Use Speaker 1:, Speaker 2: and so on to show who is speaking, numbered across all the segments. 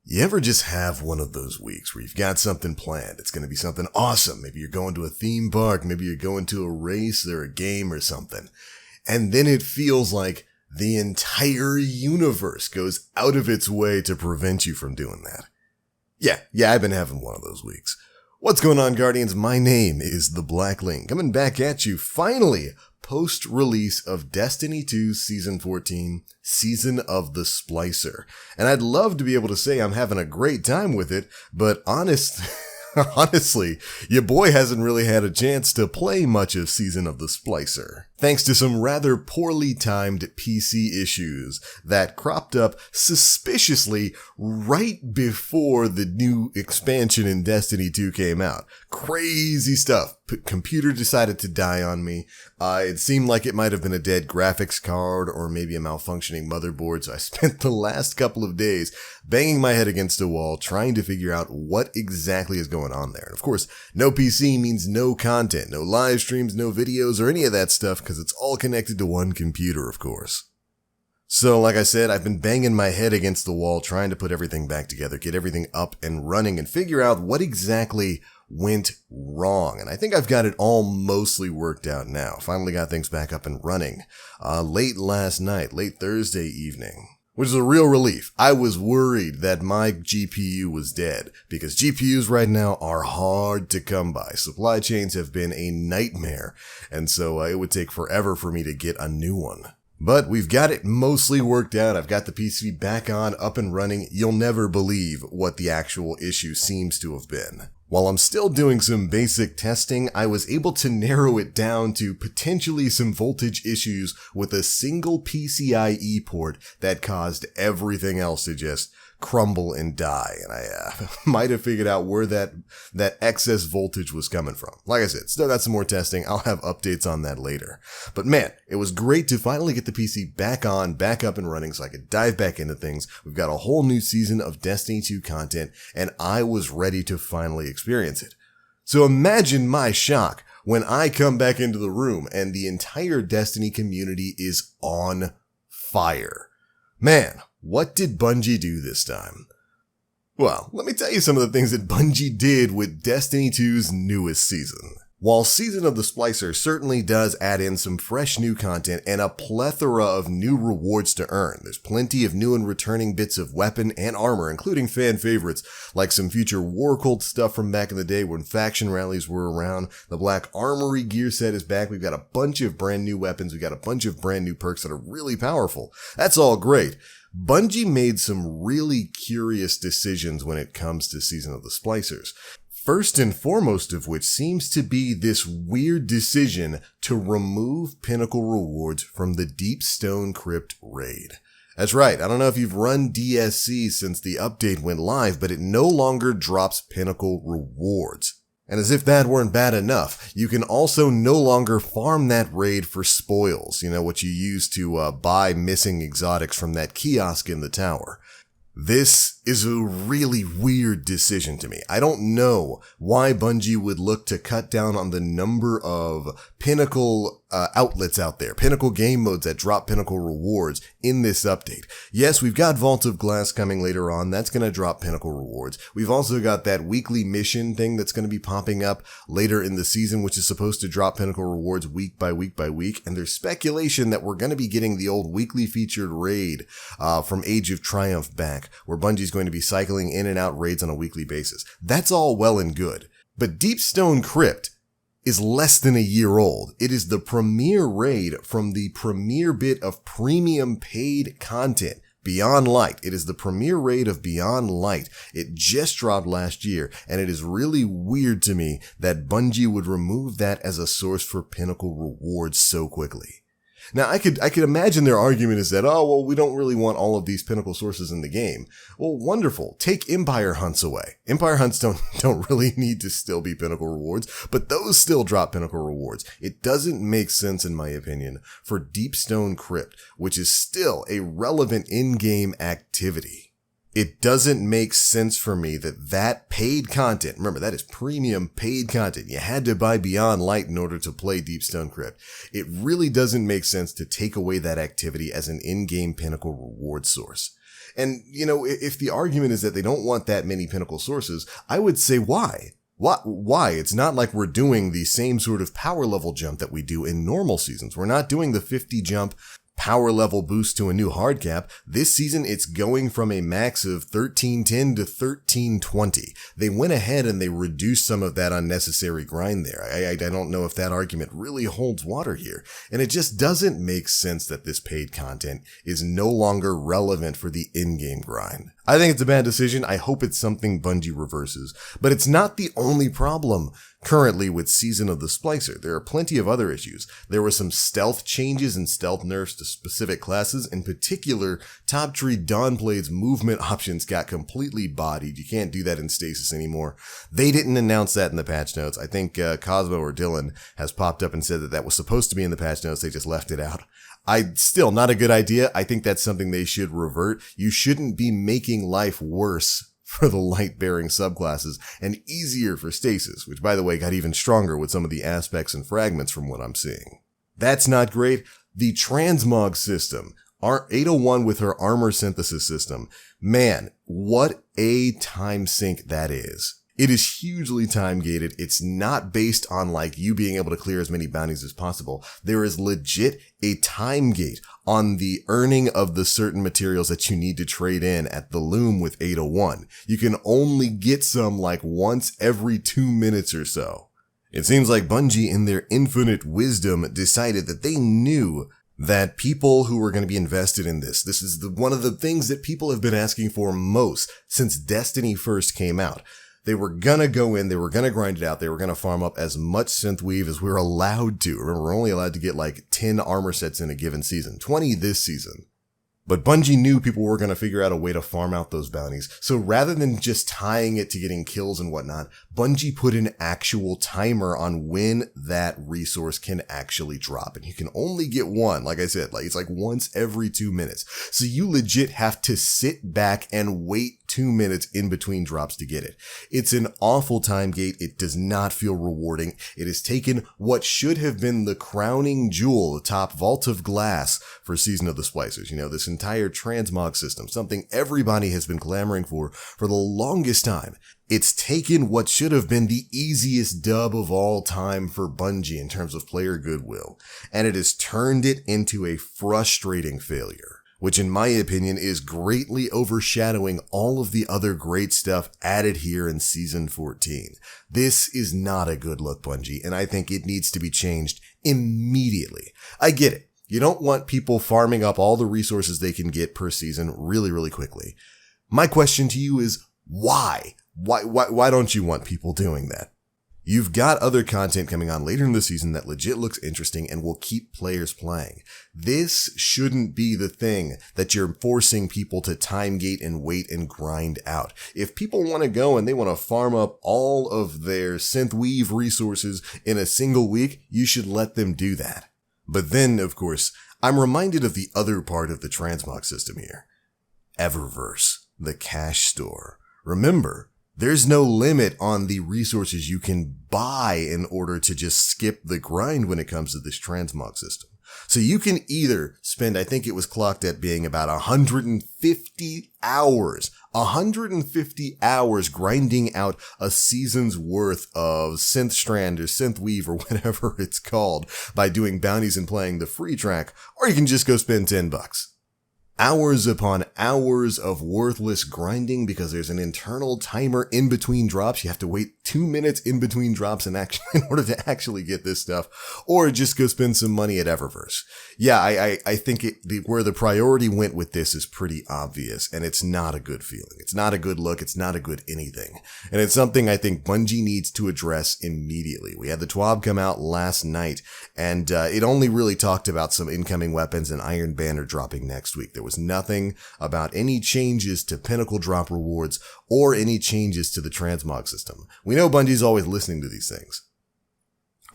Speaker 1: You ever just have one of those weeks where you've got something planned? It's going to be something awesome. Maybe you're going to a theme park. Maybe you're going to a race or a game or something. And then it feels like the entire universe goes out of its way to prevent you from doing that. Yeah, I've been having one of those weeks. What's going on, Guardians? My name is The Black Link, coming back at you finally post-release of Destiny 2 Season 14, Season of the Splicer. And I'd love to be able to say I'm having a great time with it, but honestly, your boy hasn't really had a chance to play much of Season of the Splicer, thanks to some rather poorly timed PC issues that cropped up suspiciously right before the new expansion in Destiny 2 came out. Crazy stuff. Computer decided to die on me. It seemed like it might have been a dead graphics card or maybe a malfunctioning motherboard, so I spent the last couple of days banging my head against a wall trying to figure out what exactly is going on there. And of course, no PC means no content, no live streams, no videos, or any of that stuff, because it's all connected to one computer, of course. So, like I said, I've been banging my head against the wall trying to put everything back together, get everything up and running, and figure out what exactly went wrong. And I think I've got it all mostly worked out now. Finally got things back up and running late last night, late Thursday evening, which is a real relief. I was worried that my GPU was dead, because GPUs right now are hard to come by. Supply chains have been a nightmare, and so it would take forever for me to get a new one. But we've got it mostly worked out. I've got the PC back on, up and running. You'll never believe what the actual issue seems to have been. While I'm still doing some basic testing, I was able to narrow it down to potentially some voltage issues with a single PCIe port that caused everything else to just crumble and die. And I might have figured out where that excess voltage was coming from. Like I said, still got some more testing. I'll have updates on that later. But man, it was great to finally get the PC back on, back up and running so I could dive back into things. We've got a whole new season of Destiny 2 content, and I was ready to finally experience it. So imagine my shock when I come back into the room and the entire Destiny community is on fire. Man, what did Bungie do this time? Well, let me tell you some of the things that Bungie did with Destiny 2's newest season. While Season of the Splicer certainly does add in some fresh new content and a plethora of new rewards to earn, there's plenty of new and returning bits of weapon and armor, including fan favorites like some future War Cult stuff from back in the day when faction rallies were around. The Black Armory gear set is back. We've got a bunch of brand new weapons. We've got a bunch of brand new perks that are really powerful. That's all great. Bungie made some really curious decisions when it comes to Season of the Splicers. First and foremost of which seems to be this weird decision to remove Pinnacle rewards from the Deep Stone Crypt raid. That's right, I don't know if you've run DSC since the update went live, but it no longer drops Pinnacle rewards. And as if that weren't bad enough, you can also no longer farm that raid for spoils, what you use to buy missing exotics from that kiosk in the tower. This is a really weird decision to me. I don't know why Bungie would look to cut down on the number of Pinnacle outlets out there, Pinnacle game modes that drop Pinnacle rewards in this update. Yes, we've got Vault of Glass coming later on. That's going to drop Pinnacle rewards. We've also got that weekly mission thing that's going to be popping up later in the season, which is supposed to drop Pinnacle rewards week by week by week. And there's speculation that we're going to be getting the old weekly featured raid from Age of Triumph back, where Bungie's going to be cycling in and out raids on a weekly basis. That's all well and good. But Deep Stone Crypt is less than a year old. It is the premier raid from the premier bit of premium paid content, Beyond Light. It is the premier raid of Beyond Light. It just dropped last year, and it is really weird to me that Bungie would remove that as a source for Pinnacle rewards so quickly. Now, I could imagine their argument is that, we don't really want all of these Pinnacle sources in the game. Well, wonderful. Take Empire Hunts away. Empire Hunts don't really need to still be Pinnacle rewards, but those still drop Pinnacle rewards. It doesn't make sense, in my opinion, for Deep Stone Crypt, which is still a relevant in-game activity. It doesn't make sense for me that paid content, remember, that is premium paid content. You had to buy Beyond Light in order to play Deep Stone Crypt. It really doesn't make sense to take away that activity as an in-game Pinnacle reward source. And, if the argument is that they don't want that many Pinnacle sources, I would say why? Why? It's not like we're doing the same sort of power level jump that we do in normal seasons. We're not doing the 50 jump power level boost to a new hard cap. This season, it's going from a max of 1310 to 1320. They went ahead and they reduced some of that unnecessary grind there. I don't know if that argument really holds water here. And it just doesn't make sense that this paid content is no longer relevant for the in-game grind. I think it's a bad decision. I hope it's something Bungie reverses. But it's not the only problem currently with Season of the Splicer. There are plenty of other issues. There were some stealth changes and stealth nerfs to specific classes. In particular, Top Tree Dawnblade's movement options got completely bodied. You can't do that in stasis anymore. They didn't announce that in the patch notes. I think Cosmo or Dylan has popped up and said that was supposed to be in the patch notes. They just left it out. Still not a good idea. I think that's something they should revert. You shouldn't be making life worse for the light-bearing subclasses and easier for stasis, which, by the way, got even stronger with some of the aspects and fragments from what I'm seeing. That's not great. The Transmog system, our 801 with her armor synthesis system, man, what a time sink that is. It is hugely time-gated. It's not based on you being able to clear as many bounties as possible. There is legit a time gate on the earning of the certain materials that you need to trade in at the loom with 801. You can only get some once every 2 minutes or so. It seems like Bungie, in their infinite wisdom, decided that they knew that people who were going to be invested in this is one of the things that people have been asking for most since Destiny first came out. They were going to go in, they were going to grind it out, they were going to farm up as much synthweave as we were allowed to. Remember, we're only allowed to get 10 armor sets in a given season, 20 this season. But Bungie knew people were going to figure out a way to farm out those bounties. So rather than just tying it to getting kills and whatnot, Bungie put an actual timer on when that resource can actually drop. And you can only get one. Like I said, it's once every 2 minutes. So you legit have to sit back and wait 2 minutes in between drops to get it. It's an awful time gate. It does not feel rewarding. It has taken what should have been the crowning jewel, the top vault of glass for Season of the Splicers. This entire transmog system, something everybody has been clamoring for the longest time. It's taken what should have been the easiest dub of all time for Bungie in terms of player goodwill, and it has turned it into a frustrating failure, which in my opinion is greatly overshadowing all of the other great stuff added here in Season 14. This is not a good look, Bungie, and I think it needs to be changed immediately. I get it. You don't want people farming up all the resources they can get per season really, really quickly. My question to you is, why? Why don't you want people doing that? You've got other content coming on later in the season that legit looks interesting and will keep players playing. This shouldn't be the thing that you're forcing people to time gate and wait and grind out. If people want to go and they want to farm up all of their synthweave resources in a single week, you should let them do that. But then, of course, I'm reminded of the other part of the transmog system here. Eververse, the cash store. Remember, there's no limit on the resources you can buy in order to just skip the grind when it comes to this transmog system. So you can either spend, I think it was clocked at being about 150 hours grinding out a season's worth of synth strand or synth weave or whatever it's called by doing bounties and playing the free track, or you can just go spend $10. Hours upon hours of worthless grinding because there's an internal timer in between drops. You have to wait 2 minutes in between drops in order to actually get this stuff, or just go spend some money at Eververse. Yeah, I think where the priority went with this is pretty obvious, and it's not a good feeling. It's not a good look. It's not a good anything. And it's something I think Bungie needs to address immediately. We had the TWAB come out last night, and it only really talked about some incoming weapons and Iron Banner dropping next week. There was nothing about any changes to Pinnacle drop rewards or any changes to the transmog system. We know Bungie's always listening to these things.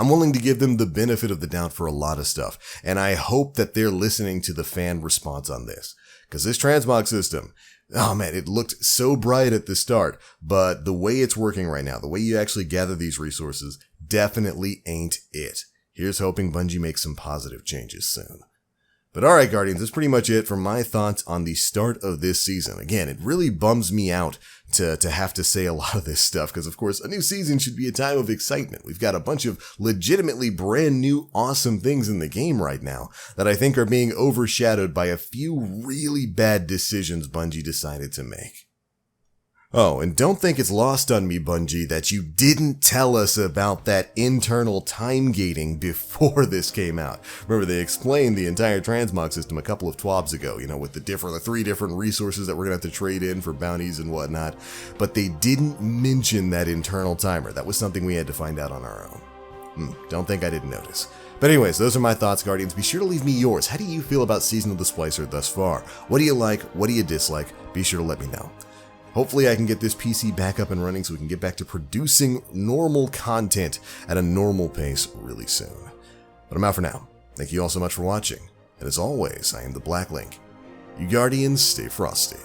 Speaker 1: I'm willing to give them the benefit of the doubt for a lot of stuff, and I hope that they're listening to the fan response on this. Because this transmog system, oh man, it looked so bright at the start, but the way it's working right now, the way you actually gather these resources, definitely ain't it. Here's hoping Bungie makes some positive changes soon. But alright, Guardians, that's pretty much it for my thoughts on the start of this season. Again, it really bums me out to have to say a lot of this stuff, because of course a new season should be a time of excitement. We've got a bunch of legitimately brand new awesome things in the game right now that I think are being overshadowed by a few really bad decisions Bungie decided to make. Oh, and don't think it's lost on me, Bungie, that you didn't tell us about that internal time gating before this came out. Remember, they explained the entire transmog system a couple of twabs ago, with the 3 different resources that we're gonna have to trade in for bounties and whatnot, but they didn't mention that internal timer. That was something we had to find out on our own. Don't think I didn't notice. But anyways, those are my thoughts, Guardians. Be sure to leave me yours. How do you feel about Season of the Splicer thus far? What do you like? What do you dislike? Be sure to let me know. Hopefully I can get this PC back up and running so we can get back to producing normal content at a normal pace really soon. But I'm out for now. Thank you all so much for watching. And as always, I am the Black Link. You Guardians, stay frosty.